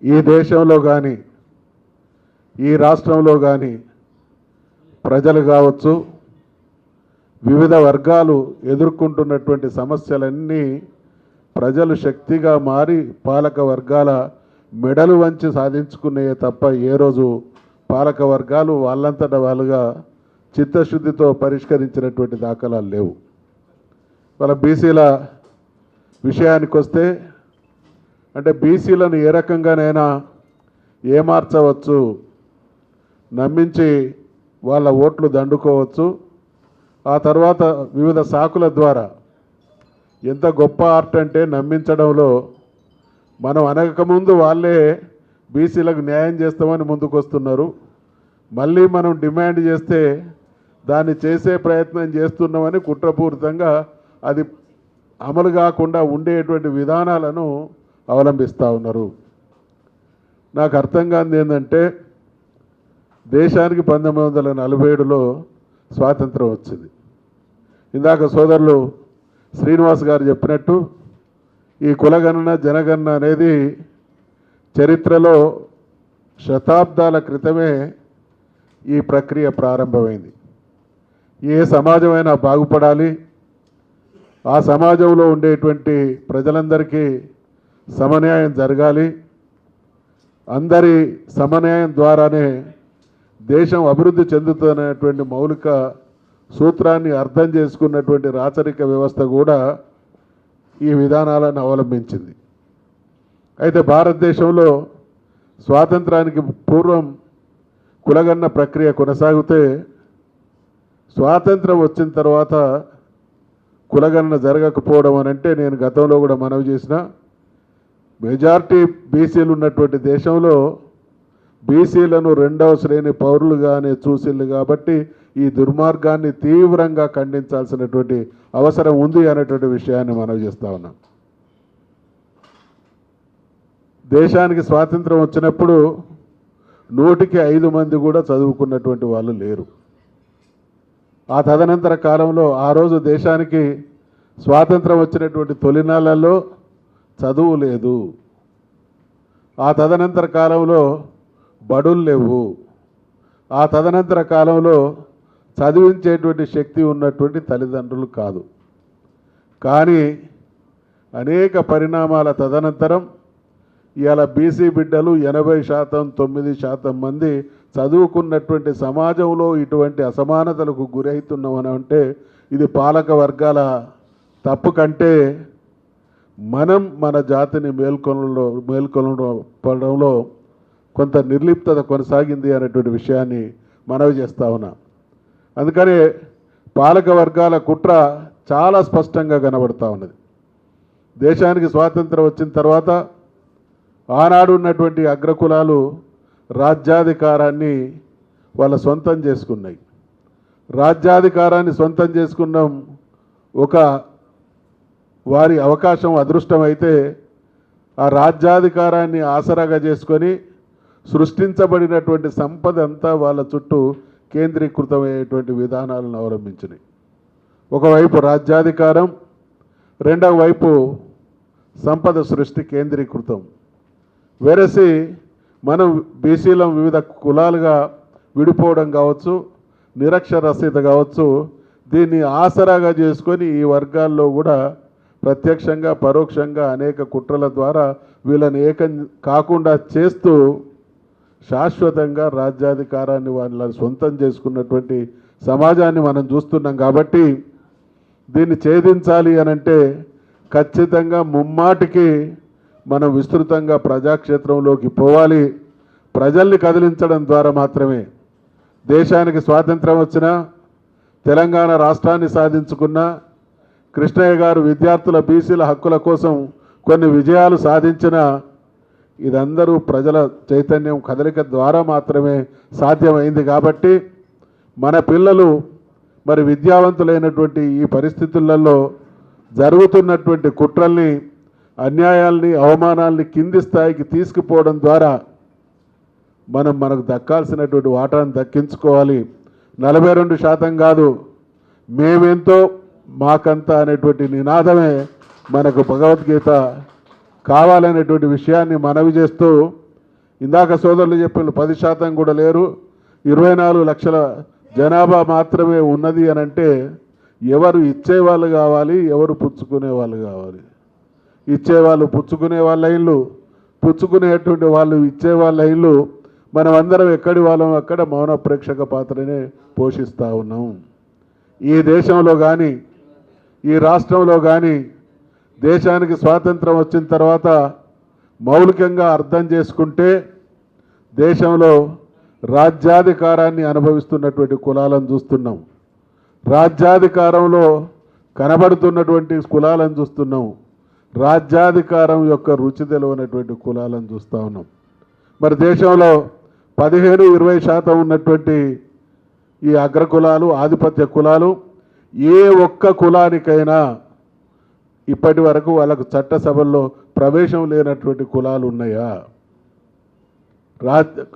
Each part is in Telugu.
ఈ దేశంలో కానీ ఈ రాష్ట్రంలో కానీ ప్రజలు కావచ్చు, వివిధ వర్గాలు ఎదుర్కొంటున్నటువంటి సమస్యలన్నీ ప్రజలు శక్తిగా మారి పాలక వర్గాల మెడలు వంచి సాధించుకునే తప్ప ఏ రోజు పాలక వర్గాలు వాళ్ళంతటా వాళ్ళుగా చిత్తశుద్ధితో పరిష్కరించినటువంటి దాఖలాలు లేవు. వాళ్ళ బీసీల విషయానికి వస్తే అంటే బీసీలను ఏ రకంగానైనా ఏమార్చవచ్చు, నమ్మించి వాళ్ళ ఓట్లు దండుకోవచ్చు. ఆ తర్వాత వివిధ సాకుల ద్వారా ఎంత గొప్ప ఆర్ట్ అంటే నమ్మించడంలో మనం అనకముందు వాళ్ళే బీసీలకు న్యాయం చేస్తామని ముందుకు వస్తున్నారు. మళ్ళీ మనం డిమాండ్ చేస్తే దాన్ని చేసే ప్రయత్నం చేస్తున్నామని కుట్రపూరితంగా అది అమలు కాకుండా ఉండేటువంటి విధానాలను అవలంబిస్తూ ఉన్నారు. నాకు అర్థం కానిది ఏంటంటే దేశానికి 1947లో స్వాతంత్రం వచ్చింది. ఇందాక సోదరులు శ్రీనివాస్ గారు చెప్పినట్టు ఈ కులగణన జనగణన అనేది చరిత్రలో శతాబ్దాల క్రితమే ఈ ప్రక్రియ ప్రారంభమైంది. ఏ సమాజమైనా బాగుపడాలి, ఆ సమాజంలో ఉండేటువంటి ప్రజలందరికీ సమన్యాయం జరగాలి, అందరి సమన్యాయం ద్వారానే దేశం అభివృద్ధి చెందుతున్నటువంటి మౌలిక సూత్రాన్ని అర్థం చేసుకున్నటువంటి రాచరిక వ్యవస్థ కూడా ఈ విధానాలను అవలంబించింది. అయితే భారతదేశంలో స్వాతంత్రానికి పూర్వం కులగణన ప్రక్రియ కొనసాగితే స్వాతంత్రం వచ్చిన తర్వాత కులగణన జరగకపోవడం అని అంటే నేను గతంలో కూడా మనవి చేసిన మెజారిటీ బీసీలు ఉన్నటువంటి దేశంలో బీసీలను రెండవ శ్రేణి పౌరులుగానే చూసిళ్ళు కాబట్టి ఈ దుర్మార్గాన్ని తీవ్రంగా ఖండించాల్సినటువంటి అవసరం ఉంది అనేటువంటి విషయాన్ని మనవి చేస్తూ ఉన్నాం. దేశానికి స్వాతంత్రం వచ్చినప్పుడు 100కి 5 మంది కూడా చదువుకున్నటువంటి వాళ్ళు లేరు. ఆ తదనంతర కాలంలో ఆ రోజు దేశానికి స్వాతంత్రం వచ్చినటువంటి తొలినాళ్లలో చదువు లేదు. ఆ తదనంతర కాలంలో బడులు లేవు. ఆ తదనంతర కాలంలో చదివించేటువంటి శక్తి ఉన్నటువంటి తల్లిదండ్రులు కాదు. కానీ అనేక పరిణామాల తదనంతరం ఇవాళ బీసీ బిడ్డలు 80% 9% మంది చదువుకున్నటువంటి సమాజంలో ఇటువంటి అసమానతలకు గురవుతున్నామని అంటే ఇది పాలక వర్గాల తప్పు కంటే మనం మన జాతిని మేల్కొనడంలో కొంత నిర్లిప్తత కొనసాగింది అనేటువంటి విషయాన్ని మనవి చేస్తూ ఉన్నా. అందుకనే పాలక వర్గాల కుట్ర చాలా స్పష్టంగా కనబడుతూ ఉన్నది. దేశానికి స్వాతంత్రం వచ్చిన తర్వాత ఆనాడు ఉన్నటువంటి అగ్రకులాలు రాజ్యాధికారాన్ని వాళ్ళ సొంతం చేసుకున్నాయి. రాజ్యాధికారాన్ని సొంతం చేసుకున్నాం ఒక వారి అవకాశం అదృష్టం అయితే ఆ రాజ్యాధికారాన్ని ఆసరాగా చేసుకొని సృష్టించబడినటువంటి సంపద అంతా వాళ్ళ చుట్టూ కేంద్రీకృతమయ్యేటువంటి విధానాలను అవలంబించినాయి. ఒకవైపు రాజ్యాధికారం, రెండవ వైపు సంపద సృష్టి కేంద్రీకృతం. వెరసి మనం బీసీలం వివిధ కులాలుగా విడిపోవడం కావచ్చు, నిరక్షరాస్యత కావచ్చు, దీన్ని ఆసరాగా చేసుకొని ఈ వర్గాల్లో కూడా ప్రత్యక్షంగా పరోక్షంగా అనేక కుట్రల ద్వారా వీళ్ళని ఏకం కాకుండా చేస్తూ శాశ్వతంగా రాజ్యాధికారాన్ని వాళ్ళ సొంతం చేసుకున్నటువంటి సమాజాన్ని మనం చూస్తున్నాం. కాబట్టి దీన్ని ఛేదించాలి అనంటే ఖచ్చితంగా ముమ్మాటికి మనం విస్తృతంగా ప్రజాక్షేత్రంలోకి పోవాలి. ప్రజల్ని కదిలించడం ద్వారా మాత్రమే దేశానికి స్వాతంత్రం వచ్చినా, తెలంగాణ రాష్ట్రాన్ని సాధించుకున్నా, కృష్ణయ్య గారు విద్యార్థుల బీసీల హక్కుల కోసం కొన్ని విజయాలు సాధించిన ఇదందరూ ప్రజల చైతన్యం కదలిక ద్వారా మాత్రమే సాధ్యమైంది. కాబట్టి మన పిల్లలు మరి విద్యావంతులైనటువంటి ఈ పరిస్థితులలో జరుగుతున్నటువంటి కుట్రల్ని, అన్యాయాల్ని, అవమానాల్ని కింది స్థాయికి తీసుకుపోవడం ద్వారా మనకు దక్కాల్సినటువంటి వాటాను దక్కించుకోవాలి. 42% కాదు, మేమెంతో మాకంతా అనేటువంటి నినాదమే మనకు భగవద్గీత కావాలనేటువంటి విషయాన్ని మనవి చేస్తూ ఇందాక సోదరులు చెప్పిన 10% కూడా లేరు. 24 లక్షల జనాభా మాత్రమే ఉన్నది అని అంటే ఎవరు ఇచ్చేవాళ్ళు కావాలి, ఎవరు పుచ్చుకునే వాళ్ళు కావాలి? ఇచ్చేవాళ్ళు పుచ్చుకునే వాళ్ళ ఇల్లు, పుచ్చుకునేటువంటి వాళ్ళు ఇచ్చే వాళ్ళ ఇల్లు. మనం అందరం ఎక్కడి వాళ్ళం అక్కడ మౌన ప్రేక్షక పాత్రనే పోషిస్తూ ఉన్నాం. ఈ దేశంలో కానీ ఈ రాష్ట్రంలో కానీ దేశానికి స్వాతంత్రం వచ్చిన తర్వాత మౌలికంగా అర్థం చేసుకుంటే దేశంలో రాజ్యాధికారాన్ని అనుభవిస్తున్నటువంటి కులాలను చూస్తున్నాం. రాజ్యాధికారంలో కనబడుతున్నటువంటి కులాలను చూస్తున్నాం. రాజ్యాధికారం యొక్క రుచి తెలియనటువంటి కులాలను చూస్తూ ఉన్నాం. మరి దేశంలో 15-20% ఉన్నటువంటి ఈ అగ్రకులాలు, ఆధిపత్య కులాలు, ఏ ఒక్క కులానికైనా ఇప్పటి వరకు వాళ్ళకు చట్టసభల్లో ప్రవేశం లేనటువంటి కులాలు ఉన్నాయా?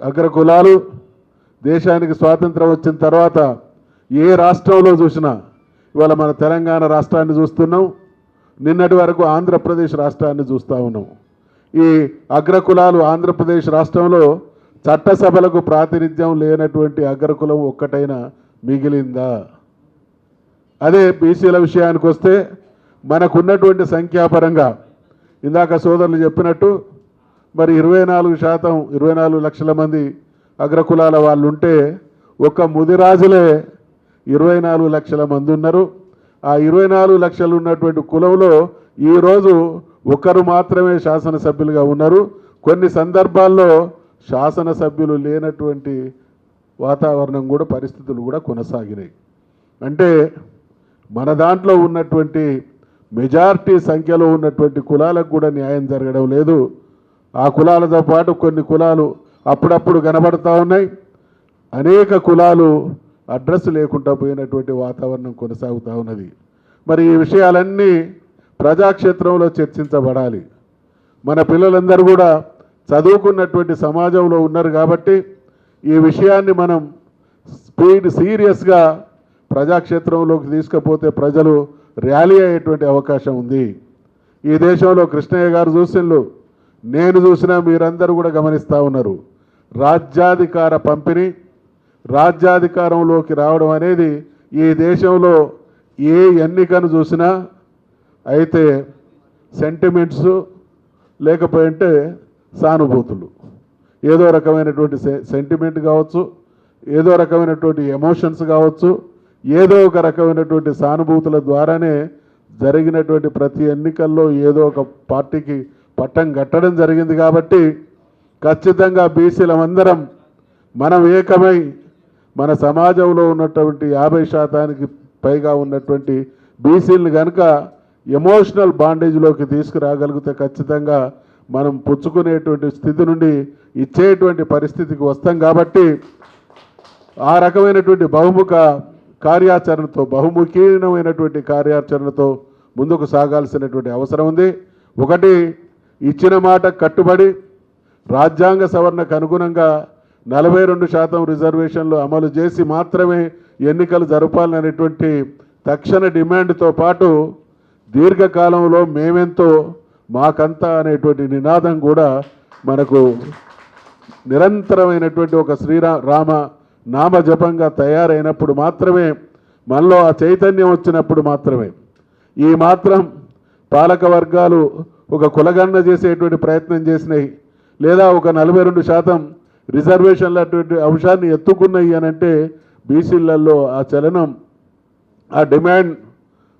అగ్రకులాలు దేశానికి స్వాతంత్రం వచ్చిన తర్వాత ఏ రాష్ట్రంలో చూసినా, ఇవాళ మన తెలంగాణ రాష్ట్రాన్ని చూస్తున్నాం, నిన్నటి వరకు ఆంధ్రప్రదేశ్ రాష్ట్రాన్ని చూస్తూ ఉన్నాం. ఈ అగ్రకులాలు ఆంధ్రప్రదేశ్ రాష్ట్రంలో చట్టసభలకు ప్రాతినిధ్యం లేనటువంటి అగ్రకులం ఒక్కటైనా మిగిలిందా? అదే బీసీల విషయానికి వస్తే మనకున్నటువంటి సంఖ్యాపరంగా ఇందాక సోదరులు చెప్పినట్టు మరి 24 లక్షల మంది అగ్రకులాల వాళ్ళు ఉంటే ఒక ముదిరాజులే 24 లక్షల మంది ఉన్నారు. ఆ 24 లక్షలు ఉన్నటువంటి కులంలో ఈరోజు ఒకరు మాత్రమే శాసనసభ్యులుగా ఉన్నారు. కొన్ని సందర్భాల్లో శాసనసభ్యులు లేనటువంటి వాతావరణం కూడా, పరిస్థితులు కూడా కొనసాగినాయి. అంటే మన దాంట్లో ఉన్నటువంటి మెజారిటీ సంఖ్యలో ఉన్నటువంటి కులాలకు కూడా న్యాయం జరగడం లేదు. ఆ కులాలతో పాటు కొన్ని కులాలు అప్పుడప్పుడు కనబడతా ఉన్నాయి. అనేక కులాలు అడ్రస్ లేకుండా పోయినటువంటి వాతావరణం కొనసాగుతూ ఉన్నది. మరి ఈ విషయాలన్నీ ప్రజాక్షేత్రంలో చర్చించబడాలి. మన పిల్లలందరూ కూడా చదువుకున్నటువంటి సమాజంలో ఉన్నారు కాబట్టి ఈ విషయాన్ని మనం సీరియస్గా ప్రజాక్షేత్రంలోకి తీసుకపోతే ప్రజలు ర్యాలీ అయ్యేటువంటి అవకాశం ఉంది. ఈ దేశంలో కృష్ణయ్య గారు చూసినలు, నేను చూసినా, మీరందరూ కూడా గమనిస్తూ ఉన్నారు. రాజ్యాధికార పంపిణీ, రాజ్యాధికారంలోకి రావడం అనేది ఈ దేశంలో ఏ ఎన్నికను చూసినా అయితే సెంటిమెంట్స్ లేకపోయింటే సానుభూతులు, ఏదో రకమైనటువంటి సెంటిమెంట్ కావచ్చు, ఏదో రకమైనటువంటి ఎమోషన్స్ కావచ్చు, ఏదో ఒక రకమైనటువంటి సానుభూతుల ద్వారానే జరిగినటువంటి ప్రతి ఎన్నికల్లో ఏదో ఒక పార్టీకి పట్టం కట్టడం జరిగింది. కాబట్టి ఖచ్చితంగా బీసీలమందరం మనం ఏకమై మన సమాజంలో ఉన్నటువంటి 50% పైగా ఉన్నటువంటి బీసీలను కనుక ఎమోషనల్ బాండేజ్లోకి తీసుకురాగలిగితే ఖచ్చితంగా మనం పుచ్చుకునేటువంటి స్థితి నుండి ఇచ్చేటువంటి పరిస్థితికి వస్తాం. కాబట్టి ఆ రకమైనటువంటి బహుముఖీనమైనటువంటి కార్యాచరణతో ముందుకు సాగాల్సినటువంటి అవసరం ఉంది. ఒకటి, ఇచ్చిన మాట కట్టుబడి రాజ్యాంగ సవరణకు అనుగుణంగా 42% రిజర్వేషన్లు అమలు చేసి మాత్రమే ఎన్నికలు జరపాలనేటువంటి తక్షణ డిమాండ్తో పాటు దీర్ఘకాలంలో మేమెంతో మాకంతా అనేటువంటి నినాదం కూడా మనకు నిరంతరమైనటువంటి ఒక శ్రీరామ నామజపంగా తయారైనప్పుడు మాత్రమే, మనలో ఆ చైతన్యం వచ్చినప్పుడు మాత్రమే ఈ మాత్రం పాలక వర్గాలు ఒక కులగణన చేసేటువంటి ప్రయత్నం చేసినాయి, లేదా ఒక 42% రిజర్వేషన్ల అటువంటి అంశాన్ని ఎత్తుకున్నాయి అని అంటే బీసీలలో ఆ చలనం, ఆ డిమాండ్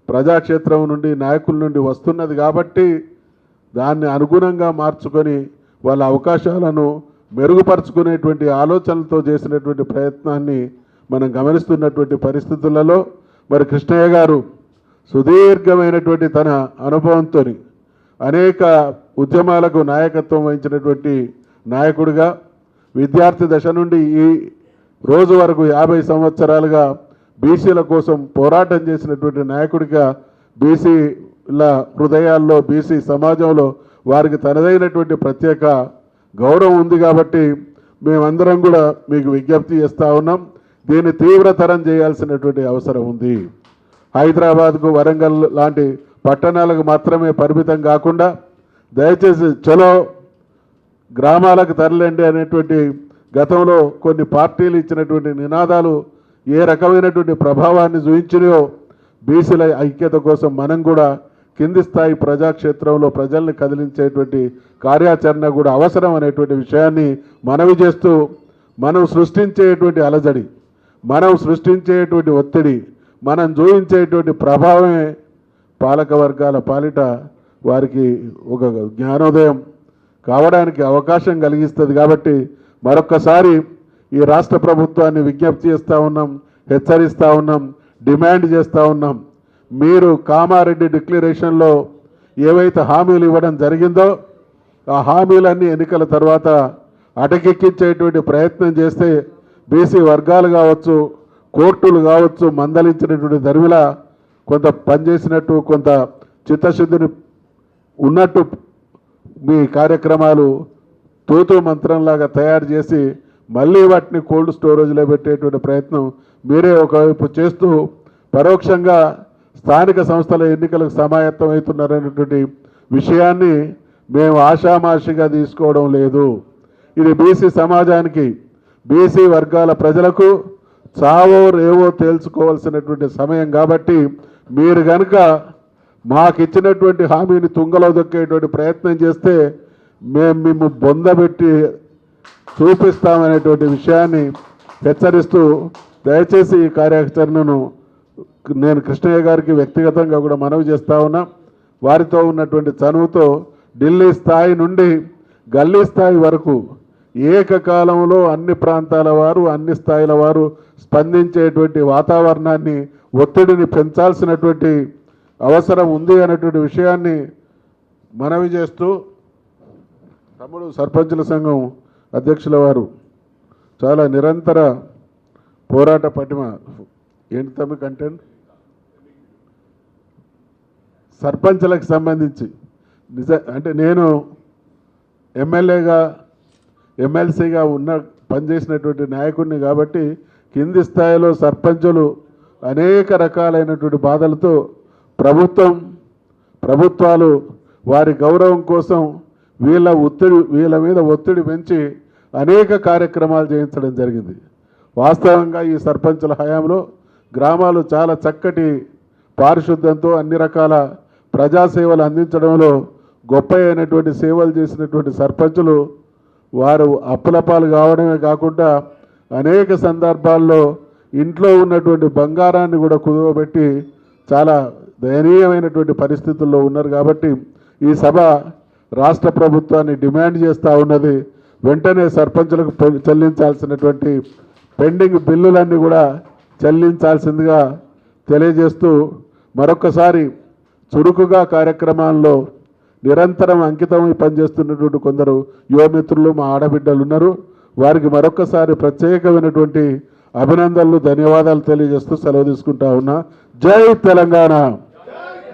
ప్రజాక్షేత్రం నుండి, నాయకుల నుండి వస్తున్నది. కాబట్టి దాన్ని అనుగుణంగా మార్చుకొని వాళ్ళ అవకాశాలను మెరుగుపరుచుకునేటువంటి ఆలోచనలతో చేసినటువంటి ప్రయత్నాన్ని మనం గమనిస్తున్నటువంటి పరిస్థితులలో మరి కృష్ణయ్య గారు సుదీర్ఘమైనటువంటి తన అనుభవంతో అనేక ఉద్యమాలకు నాయకత్వం వహించినటువంటి నాయకుడిగా, విద్యార్థి దశ నుండి ఈ రోజు వరకు 50 సంవత్సరాలుగా బీసీల కోసం పోరాటం చేసినటువంటి నాయకుడిగా బీసీల హృదయాల్లో, బీసీ సమాజంలో వారికి తనదైనటువంటి ప్రత్యేక గౌరవం ఉంది. కాబట్టి మేమందరం కూడా మీకు విజ్ఞప్తి చేస్తూ ఉన్నాం, దీన్ని తీవ్రతరం చేయాల్సినటువంటి అవసరం ఉంది. హైదరాబాద్కు, వరంగల్ లాంటి పట్టణాలకు మాత్రమే పరిమితం కాకుండా దయచేసి చలో గ్రామాలకు తరలండి అనేటువంటి గతంలో కొన్ని పార్టీలు ఇచ్చినటువంటి నినాదాలు ఏ రకమైనటువంటి ప్రభావాన్ని చూపించినాయో బీసీల ఐక్యత కోసం మనం కూడా కింది స్థాయి ప్రజాక్షేత్రంలో ప్రజల్ని కదిలించేటువంటి కార్యాచరణ కూడా అవసరం అనేటువంటి విషయాన్ని మనవి చేస్తూ మనం సృష్టించేటువంటి అలజడి, మనం సృష్టించేటువంటి ఒత్తిడి, మనం చూపించేటువంటి ప్రభావమే పాలక వర్గాల పాలిట వారికి ఒక జ్ఞానోదయం కావడానికి అవకాశం కలిగిస్తుంది. కాబట్టి మరొక్కసారి ఈ రాష్ట్ర ప్రభుత్వాన్ని విజ్ఞప్తి చేస్తూ ఉన్నాం, హెచ్చరిస్తూ ఉన్నాం, డిమాండ్ చేస్తూ ఉన్నాం. మీరు కామారెడ్డి డిక్లరేషన్లో ఏవైతే హామీలు ఇవ్వడం జరిగిందో ఆ హామీలన్నీ ఎన్నికల తర్వాత అటకెక్కించేటువంటి ప్రయత్నం చేస్తే బీసీ వర్గాలు కావచ్చు, కోర్టులు కావచ్చు మందలించినటువంటి ధర్మిలా కొంత పనిచేసినట్టు, కొంత చిత్తశుద్ధిని ఉన్నట్టు మీ కార్యక్రమాలు తూతూ మంత్రంలాగా తయారు చేసి మళ్ళీ వాటిని కోల్డ్ స్టోరేజ్లో పెట్టేటువంటి ప్రయత్నం మీరే ఒకవైపు చేస్తూ పరోక్షంగా స్థానిక సంస్థల ఎన్నికలకు సమాయత్తం అవుతున్నారనేటువంటి విషయాన్ని మేము ఆషామాషిగా తీసుకోవడం లేదు. ఇది బీసీ సమాజానికి, బీసీ వర్గాల ప్రజలకు చావో రేవో తేల్చుకోవాల్సినటువంటి సమయం. కాబట్టి మీరు కనుక మాకు ఇచ్చినటువంటి హామీని తుంగలో దొక్కేటువంటి ప్రయత్నం చేస్తే మేము బొందబెట్టి చూపిస్తామనేటువంటి విషయాన్ని హెచ్చరిస్తూ దయచేసి ఈ కార్యాచరణను నేను కృష్ణయ్య గారికి వ్యక్తిగతంగా కూడా మనవి చేస్తూ ఉన్నా. వారితో ఉన్నటువంటి చనువుతో ఢిల్లీ స్థాయి నుండి గల్లీ స్థాయి వరకు ఏకకాలంలో అన్ని ప్రాంతాల వారు, అన్ని స్థాయిల వారు స్పందించేటువంటి వాతావరణాన్ని, ఒత్తిడిని పెంచాల్సినటువంటి అవసరం ఉంది అనేటువంటి విషయాన్ని మనవి చేస్తూ తమ్ముడు సర్పంచుల సంఘం అధ్యక్షుల వారు చాలా నిరంతర పోరాట పటిమ ఏంటి తమ్మి కంటెంట్ సర్పంచులకు సంబంధించి అంటే నేను ఎమ్మెల్యేగా ఎమ్మెల్సీగా పనిచేసినటువంటి నాయకుడిని కాబట్టి కింది స్థాయిలో సర్పంచులు అనేక రకాలైనటువంటి బాధలతో ప్రభుత్వాలు వారి గౌరవం కోసం వీళ్ళ మీద ఒత్తిడి పెంచి అనేక కార్యక్రమాలు చేయించడం జరిగింది. వాస్తవంగా ఈ సర్పంచుల హయాంలో గ్రామాలు చాలా చక్కటి పారిశుద్ధ్యంతో అన్ని రకాల ప్రజాసేవలు అందించడంలో గొప్ప అయినటువంటి సేవలు చేసినటువంటి సర్పంచులు వారు అప్పులపాలు కావడమే కాకుండా అనేక సందర్భాల్లో ఇంట్లో ఉన్నటువంటి బంగారాన్ని కూడా కుదువబెట్టి చాలా దయనీయమైనటువంటి పరిస్థితుల్లో ఉన్నారు. కాబట్టి ఈ సభ రాష్ట్ర ప్రభుత్వాన్ని డిమాండ్ చేస్తూ ఉన్నది. వెంటనే సర్పంచులకు చెల్లించాల్సినటువంటి పెండింగ్ బిల్లులన్నీ కూడా చెల్లించాల్సిందిగా తెలియజేస్తూ మరొకసారి చురుకుగా కార్యక్రమాల్లో నిరంతరం అంకితమై పనిచేస్తున్నటువంటి కొందరు యువమిత్రులు మా ఆడబిడ్డలు ఉన్నారు. వారికి మరొకసారి ప్రత్యేకమైనటువంటి అభినందనలు, ధన్యవాదాలు తెలియజేస్తూ సెలవు తీసుకుంటా ఉన్నా. జై తెలంగాణ.